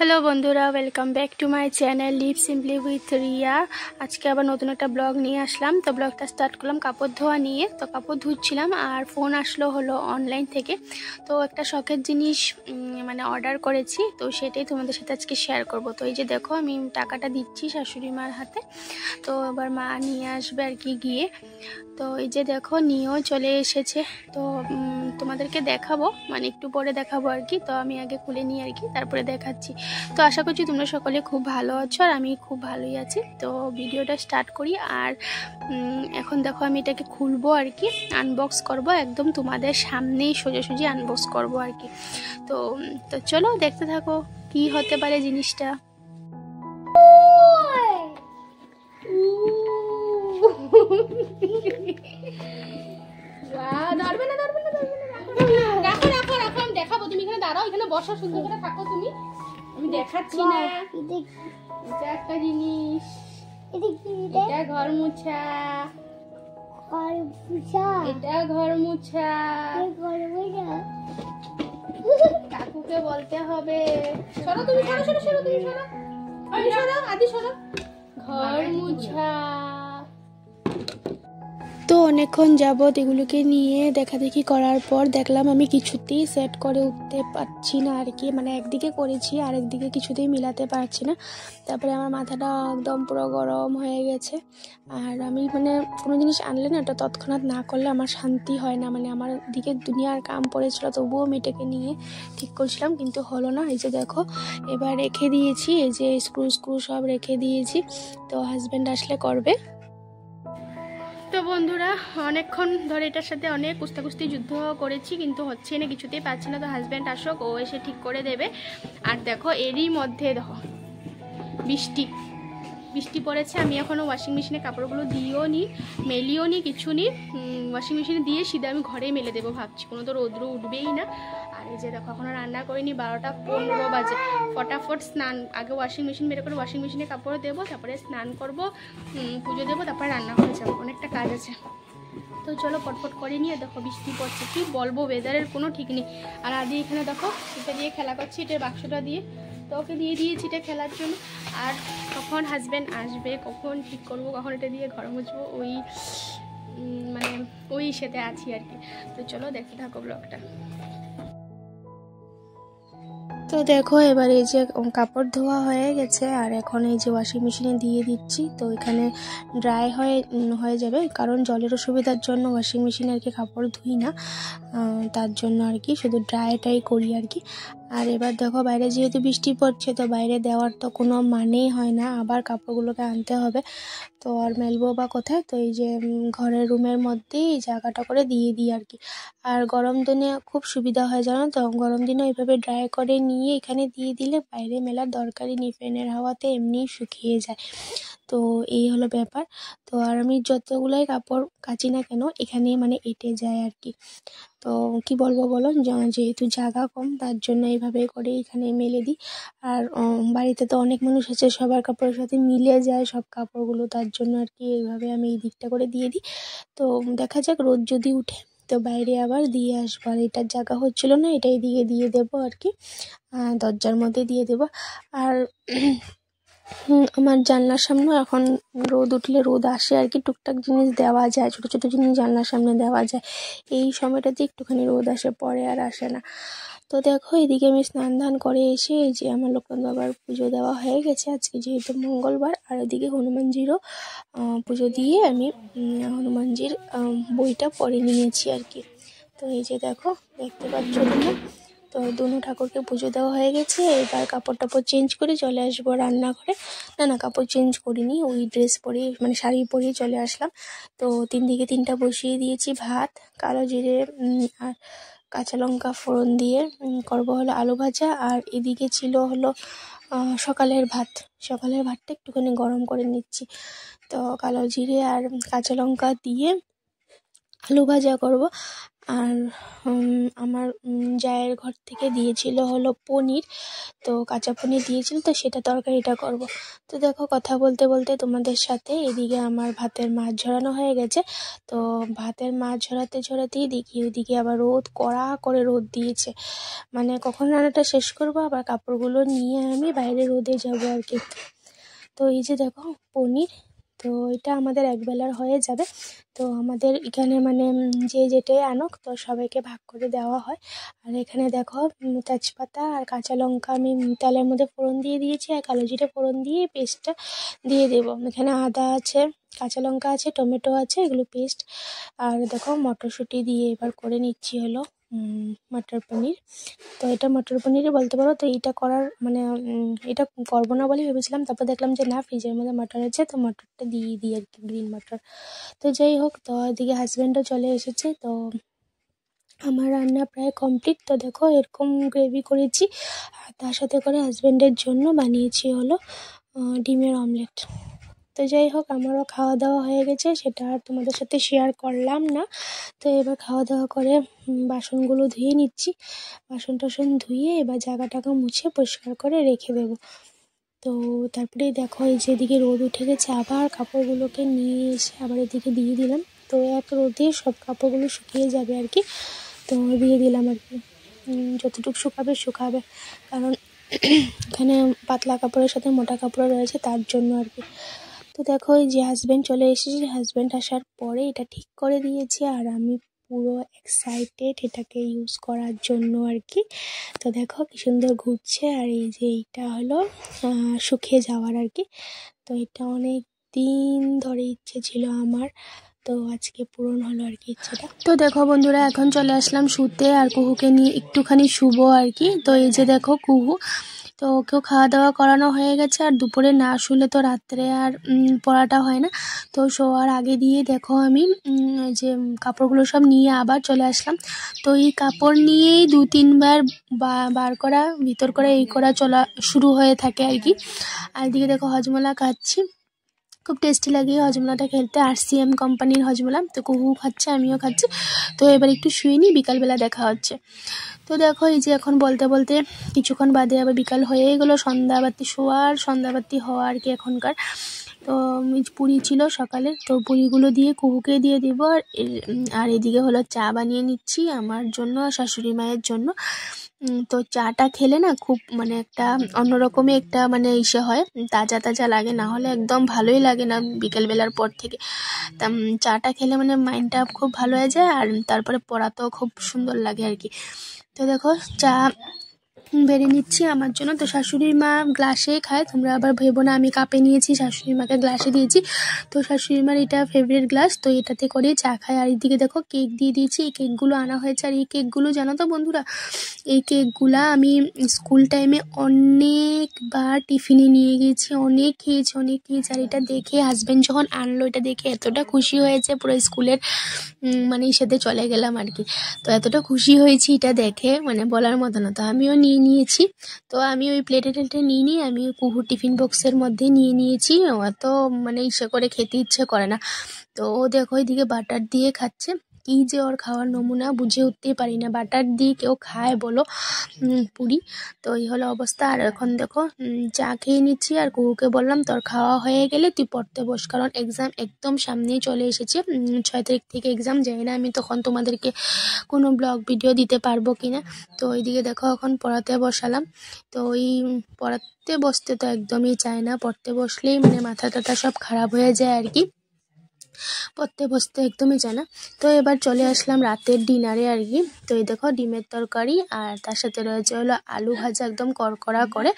Hello বন্ধুরা, welcome back to my channel leave simply with Riya. আজকে আবার নতুন একটা ব্লগ নিয়ে আসলাম। তো ব্লগটা স্টার্ট করলাম কাপড় ধোয়া নিয়ে। তো কাপড় ধুচ্ছিলাম আর ফোন আসলো হলো অনলাইন থেকে। তো একটা শখের জিনিস মানে অর্ডার করেছি, তো সেটাই তোমাদের সাথে আজকে শেয়ার করব। তো এই যে দেখো, আমি টাকাটা দিচ্ছি শাশুড়ি মার হাতে। তো এবার মা নিয়ে আসবে আর কি গিয়ে। তো এই যে দেখো, নিয়েও চলে এসেছে। তো তোমাদেরকে দেখাবো, মানে একটু পরে দেখাবো আর কি। তো আমি আগে খুলে নিই আর কি, তারপরে দেখাচ্ছি। তো আশা করছি তোমরা সকলে খুব ভালো আছো আর আমি খুব ভালোই আছি। তো ভিডিওটা স্টার্ট করি। আর এখন দেখো, আমি এটাকে খুলবো আর কি, আনবক্স করব, একদম তোমাদের সামনেই সোজাসুজি আনবক্স করব আর কি। তো তো চলো দেখতে থাকো কি হতে পারে জিনিসটা। দেখাবো, তুমি এখানে দাঁড়াও, এখানে বসো, সুন্দর করে থাকো তুমি, আমি দেখাচ্ছি না। এটা একটা জিনিস, এটা ঘর মুছা, এটা ঘর মুছা, কাকুকে বলতে হবে। সরো তুমি, সরো সরো সরো, তুমি সরো, আমি সরো, আদি সরো, ঘর মুছা। তো অনেকক্ষণ যাবত এগুলোকে নিয়ে দেখাদেখি করার পর দেখলাম আমি কিছুতেই সেট করে উঠতে পারছি না আর কি। মানে একদিকে করেছি আর একদিকে কিছুতেই মিলাতে পারছি না। তারপরে আমার মাথাটা একদম পুরো গরম হয়ে গেছে। আর আমি মানে কোনো জিনিস আনলে না, এটা তৎক্ষণাৎ না করলে আমার শান্তি হয় না। মানে আমার দিকে দুনিয়ার কাম পড়েছিল, তবুও আমি এটাকে নিয়ে ঠিক করছিলাম, কিন্তু হলো না। এই যে দেখো, এবার রেখে দিয়েছি, এই যে স্ক্রু সব রেখে দিয়েছি। তো হাজব্যান্ড আসলে করবে। তো বন্ধুরা, অনেকক্ষণ ধরে এটার সাথে অনেক কুস্তাকুস্তি যুদ্ধ করেছি, কিন্তু হচ্ছে না, কিছুতেই পাচ্ছি না। তো হাজব্যান্ড আসুক, ও এসে ঠিক করে দেবে। আর দেখো, এরই মধ্যে দেখো বৃষ্টি পড়েছে। আমি এখনও ওয়াশিং মেশিনে কাপড়গুলো দিয়েও নি, মেলিও নি, কিছু নি। ওয়াশিং মেশিনে দিয়ে সিধা আমি ঘরেই মেলে দেবো ভাবছি, কোনো তো রৌদ্র উঠবেই না। আর এই যে দেখো, এখনও রান্না করিনি, 12টা 15 বাজে। ফটাফট স্নান, আগে ওয়াশিং মেশিন বের করে ওয়াশিং মেশিনে কাপড় দেবো, তারপরে স্নান করবো, পুজো দেবো, তারপরে রান্না করে যাবো। অনেকটা কাজ আছে। তো চলো পটপট করে নিয়ে। দেখো বৃষ্টি পড়ছে, কি বলবো, ওয়েদারের কোনো ঠিক নেই। আর আদি এখানে দেখো এটা দিয়ে খেলা করছি, এটা বাক্সটা দিয়ে। তো ওকে দিয়ে দিয়েছি এটা খেলার জন্য। আর কখন হাজব্যান্ড আসবে, কখন ঠিক করবো, কখন এটা দিয়ে ঘর মুছবো, মানে ওই সাথে আছি আর কি। তো চলো দেখতে থাকো ব্লগটা। তো দেখো, এবার এই যে কাপড় ধোয়া হয়ে গেছে আর এখন এই যে ওয়াশিং মেশিনে দিয়ে দিচ্ছি। তো এখানে ড্রাই হয়ে যাবে, কারণ জলের অসুবিধার জন্য ওয়াশিং মেশিনে আর কি কাপড় ধুই না, তার জন্য আর কি শুধু ড্রাইটাই করি আর কি। আর এবার দেখো, বাইরে যেহেতু বৃষ্টি পড়ছে, তো বাইরে দেওয়ার তো কোনো মানেই হয় না, আবার কাপড়গুলোকে আনতে হবে। তো আর মেলবো বা কোথায়, তো এই যে ঘরের রুমের মধ্যেই এই জায়গাটা করে দিয়ে দিই আর কি। আর গরম দিনে খুব সুবিধা হয়, জানো তো, গরম দিনে ওইভাবে ড্রাই করে নিয়ে এখানে দিয়ে দিলে বাইরে মেলার দরকারই নেই, ফ্যানের হাওয়াতে এমনিই শুকিয়ে যায়। তো এই হলো ব্যাপার। তো আর আমি যতগুলাই কাপড় কাচি না কেন, এখানে মানে এঁটে যায় আর কি। তো কি বলবো বলো, যেহেতু জায়গা কম, তার জন্য এইভাবে করে এখানে মেলে দিই। আর বাড়িতে তো অনেক মানুষ আছে, সবার কাপড়ের সাথে মিলে যায় সব কাপড়গুলো, তার জন্য আর কি এইভাবে আমি এই দিকটা করে দিয়ে দিই। তো দেখা যাক, রোদ যদি উঠে তো বাইরে আবার দিয়ে আসবো। আর এটার জায়গা হচ্ছিল না, এটাই দিয়ে দেবো আর কি, দরজার মধ্যে দিয়ে দেবো। আর আমার জানলার সামনে এখন রোদ উঠলে রোদ আসে আর কি, টুকটাক জিনিস দেওয়া যায়, ছোটো ছোটো জিনিস জানলার সামনে দেওয়া যায়। এই সময়টাতে একটুখানি রোদ আসে, পরে আর আসে না। তো দেখো, এদিকে আমি স্নান ধান করে এসে এই যে আমার লোকনাথ বাবার পুজো দেওয়া হয়ে গেছে আজকে যেহেতু মঙ্গলবার। আর এদিকে হনুমানজিরও পুজো দিয়ে আমি হনুমানজির বইটা পড়ে নিয়েছি আর কি। তো এই যে দেখো, দেখতে পাচ্ছ তোমরা, তো দুনো ঠাকুরকে পুজো দেওয়া হয়ে গেছে। এবার কাপড় টাপড় চেঞ্জ করে চলে আসবো রান্নাঘরে। না কাপড় চেঞ্জ করিনি, ওই ড্রেস পরে মানে শাড়ি পরেই চলে আসলাম। তো 3 দিকে 3টা বসিয়ে দিয়েছি ভাত, কালো জিরে আর কাঁচা লঙ্কা ফোড়ন দিয়ে করবো হলো আলু ভাজা। আর এদিকে ছিল হলো সকালের ভাতটা একটুখানি গরম করে নিচ্ছি। তো কালো জিরে আর কাঁচা লঙ্কা দিয়ে আলু ভাজা করব। আর আমার জায়ের ঘর থেকে দিয়েছিল হলো পনির, তো কাঁচা পনির দিয়েছিল, তো সেটা তরকারিটা করব। তো দেখো কথা বলতে বলতে তোমাদের সাথে এদিকে আমার ভাতের মাছ ঝরানো হয়ে গেছে। তো ভাতের মাছ ঝরাতে ঝরাতেই দেখি ওইদিকে আবার রোদ কড়া করে রোদ দিয়েছে, মানে কখন রান্নাটা শেষ করবো আবার কাপড়গুলো নিয়ে আমি বাইরে রোদে যাবো আর কি। তো এই যে দেখো পনির, তো এটা আমাদের একবেলার হয়ে যাবে। তো আমাদের এখানে মানে যে যেটাই আনুক তো সবাইকে ভাগ করে দেওয়া হয়। আর এখানে দেখো তেজপাতা আর কাঁচা লঙ্কা আমি তেলের মধ্যে ফোড়ন দিয়ে দিয়েছি, আর কালো জিরে ফোড়ন দিয়ে পেস্টটা দিয়ে দেবো। এখানে আদা আছে, কাঁচা লঙ্কা আছে, টমেটো আছে, এগুলো পেস্ট। আর দেখো মটরশুঁটি দিয়ে এবার করে নিচ্ছি হলো মটর পনির। তো এটা মটর পনিরই বলতে পারো। তো এইটা করার মানে এটা করবো না বলেই ভেবেছিলাম, তারপর দেখলাম যে না, ফ্রিজের মধ্যে মটর আছে, তো মটরটা দিয়ে দিই আর কি, গ্রিন মটর। তো যাই হোক, তো এদিকে হাজব্যান্ডও চলে এসেছে, তো আমার রান্না প্রায় কমপ্লিট। তো দেখো এরকম গ্রেভি করেছি, আর তার সাথে করে হাজব্যান্ডের জন্য বানিয়েছি হলো ডিমের অমলেট। তো যাই হোক, আমারও খাওয়া দাওয়া হয়ে গেছে, সেটা আর তোমাদের সাথে শেয়ার করলাম না। তো এবার খাওয়া দাওয়া করে বাসনগুলো ধুয়ে নিচ্ছি। বাসন টাসন ধুয়ে এবার জায়গাটাকে মুছে পরিষ্কার করে রেখে দেবো। তো তারপরে দেখো এই যে এদিকে রোদ উঠে গেছে, আবার কাপড়গুলোকে নিয়ে এসে আবার এদিকে দিয়ে দিলাম। তো এক রোদে সব কাপড়গুলো শুকিয়ে যাবে আর কি, তো দিয়ে দিলাম আর কি। যতটুকু শুকাবে, কারণ এখানে পাতলা কাপড়ের সাথে মোটা কাপড় রয়েছে, তার জন্য আর কি। তো দেখো এই যে হাজব্যান্ড চলে এসেছে, হাজব্যান্ড আসার পরে এটা ঠিক করে দিয়েছি, আর আমি পুরো এক্সাইটেড এটাকে ইউজ করার জন্য আর কি। তো দেখো কি সুন্দর ঘুরছে, আর এই যে এইটা হলো শুকিয়ে যাওয়ার আর কি। তো এটা অনেক দিন ধরে ইচ্ছে ছিল আমার, তো আজকে পূরণ হলো আর কি ইচ্ছেটা। তো দেখো বন্ধুরা, এখন চলে আসলাম শুতে, আর কুহুকে নিয়ে একটুখানি শুবো আর কি। তো এই যে দেখো কুহু, তো ওকেও খাওয়া দাওয়া করানো হয়ে গেছে, আর দুপুরে না শুলে তো রাত্রে আর পড়াটা হয় না। তো শোয়ার আগে দিয়ে দেখো আমি যে কাপড়গুলো সব নিয়ে আবার চলে আসলাম। তো এই কাপড় নিয়েই 2-3 বার বার করা, ভিতর করে এই করা চলা শুরু হয়ে থাকে আর কি। আর এদিকে দেখো হজমোলা খাচ্ছি, খুব টেস্টি লাগে হজমোলাটা খেলতে, RCM কোম্পানির হজমোলা। তো কুহু খাচ্ছে, আমিও খাচ্ছি। তো এবার একটু শুয়ে নিই, বিকালবেলা দেখা হচ্ছে। তো দেখো এই যে এখন বলতে বলতে কিছুক্ষণ বাদে আবার বিকাল হয়েই গেলো, সন্ধ্যাবাতি হওয়া আর কি এখনকার। তো পুরি ছিল সকালে, তো পুরিগুলো দিয়ে কুহুকে দিয়ে দিব। আর এদিকে হলো চা বানিয়ে নিচ্ছি আমার জন্য আর শাশুড়ি মায়ের জন্য। তো চাটা খেলে না খুব মানে একটা অন্যরকমই একটা মানে ইসে হয়, তাজা তাজা লাগে, না হলে একদম ভালোই লাগে না বিকেলবেলার পর থেকে। তা চাটা খেলে মানে মাইন্ডটা খুব ভালো হয়ে যায়, আর তারপরে পড়াতেও খুব সুন্দর লাগে আর কি। তো দেখো চা বেড়ে নিচ্ছি আমার জন্য। তো শাশুড়ি মা গ্লাসে খায়, তোমরা আবার ভেবো না আমি কাপে নিয়েছি, শাশুড়ি মাকে গ্লাসে দিয়েছি। তো শাশুড়ি মার এটা ফেভারিট গ্লাস, তো এটাতে করে চা খায়। আর এইদিকে দেখো কেক দিয়ে দিয়েছি, এই কেকগুলো আনা হয়েছে। আর এই কেকগুলো জানো তো বন্ধুরা, এই কেকগুলা আমি স্কুল টাইমে অনেকবার টিফিনে নিয়ে গেছি, অনেক খেয়েছি। আর এটা দেখে হাজব্যান্ড যখন আনলো, এটা দেখে এতটা খুশি হয়েছে, পুরো স্কুলের মানে সাথে চলে গেলাম আর কি। তো এতটা খুশি হয়েছি এটা দেখে, মানে বলার মতো না। তো আমিও নিয়েছি, তো আমি ওই প্লেটে নিয়ে আমি কুহু টিফিন বক্সের মধ্যে নিয়েছি। অত মানে ইচ্ছে করে খেতে ইচ্ছে করে না। তো ও দেখো ওইদিকে বাটার দিয়ে খাচ্ছে, কি যে ওর খাওয়ার নমুনা বুঝে উঠতেই পারি না, বাটার দিয়ে কেউ খায় বলো পুরি? তো এই হলো অবস্থা। আর এখন দেখো চা খেয়ে নিচ্ছি, আর কুহুকে বললাম তোর খাওয়া হয়ে গেলে তুই পড়তে বস, কারণ এক্সাম একদম সামনেই চলে এসেছে। 6 তারিখ থেকে এক্সাম, জানি না আমি তখন তোমাদেরকে কোনো ব্লগ ভিডিও দিতে পারবো কিনা। তো ওইদিকে দেখো এখন পড়াতে বসালাম। তো ওই পড়াতে বসতে তো একদমই চায় না, পড়তে বসলেই মানে মাথা টাথা সব খারাপ হয়ে যায় আর কি, পড়তে বসতে একদমই চায় না। তো এবার চলে আসলাম রাতের ডিনারে আর কি। তো এই দেখো ডিমের তরকারি, আর তার সাথে রয়েছে হলো আলু ভাজা একদম করকরা করে,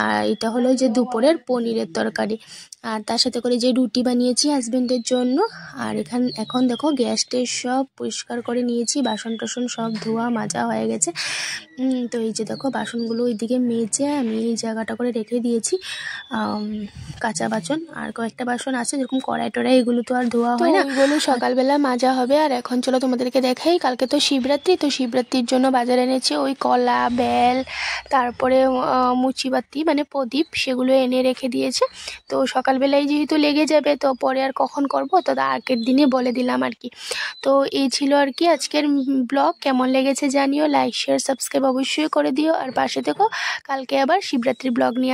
আর এটা হলো যে দুপুরের পনিরের তরকারি, আর তার সাথে করে যে রুটি বানিয়েছি হাজবেন্ডের জন্য। আর এখন দেখো গ্যাস টেস সব পরিষ্কার করে নিয়েছি, বাসন টাসন সব ধোয়া মাজা হয়ে গেছে। তো এই যে দেখো বাসনগুলো ওইদিকে মেজে আমি এই জায়গাটা করে রেখে দিয়েছি। কাঁচা বাসন আর কয়েকটা বাসন আছে, যেরকম কড়াই টড়াই, এগুলো তো আর ধোয়া হয় না, এগুলো সকালবেলা মাজা হবে। আর এখন চলো তোমাদেরকে দেখাই, কালকে তো শিবরাত্রি, তো শিবরাত্রির জন্য বাজারে এনেছি ওই কলা, বেল, তারপরে মুচিবাতি মানে প্রদীপ, সেগুলো এনে রেখে দিয়েছে। তো সকালবেলায় যেহেতু লেগে যাবে, তো পরে আর কখন করব, তো আগের দিনে বলে দিলাম আর কি। তো এই ছিল আর কি আজকের ব্লগ। কেমন লেগেছে জানিও, লাইক শেয়ার সাবস্ক্রাইব অবশ্যই করে দিও, আর পাশে থেকো। কালকে আবার শিবরাত্রি ব্লগ নিয়ে